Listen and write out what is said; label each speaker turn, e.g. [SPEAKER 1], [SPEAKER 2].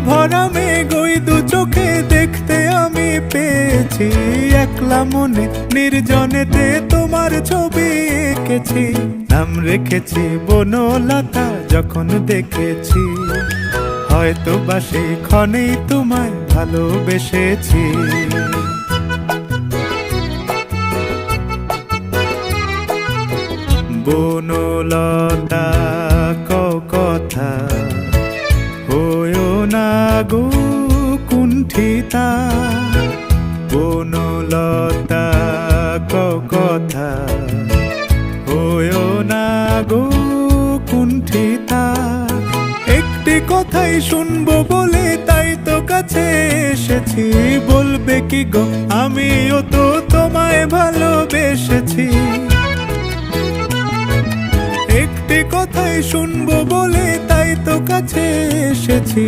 [SPEAKER 1] ভরা মেঘ ওই দু চোখে দেখতে আমি পেয়েছি। একলা মনে নির্জনেতে তোমার ছবি এঁকেছি, নাম রেখেছি বনলতা যখন দেখেছি। হয়তো বা সেই ক্ষণেই তোমায় ভালোবেসেছি। বনলতা কথা হয়ো না গো কুণ্ঠিতা। বনলতা কথা হয়ো না গো কুণ্ঠিতা। একটি কথাই শুনবো বলে তাই তো কাছে এসেছি। বলবে কি গো আমিও তো তোমায় ভালোবেসেছি। একটি কথাই শুনবো বলে তাই তো কাছে এসেছি।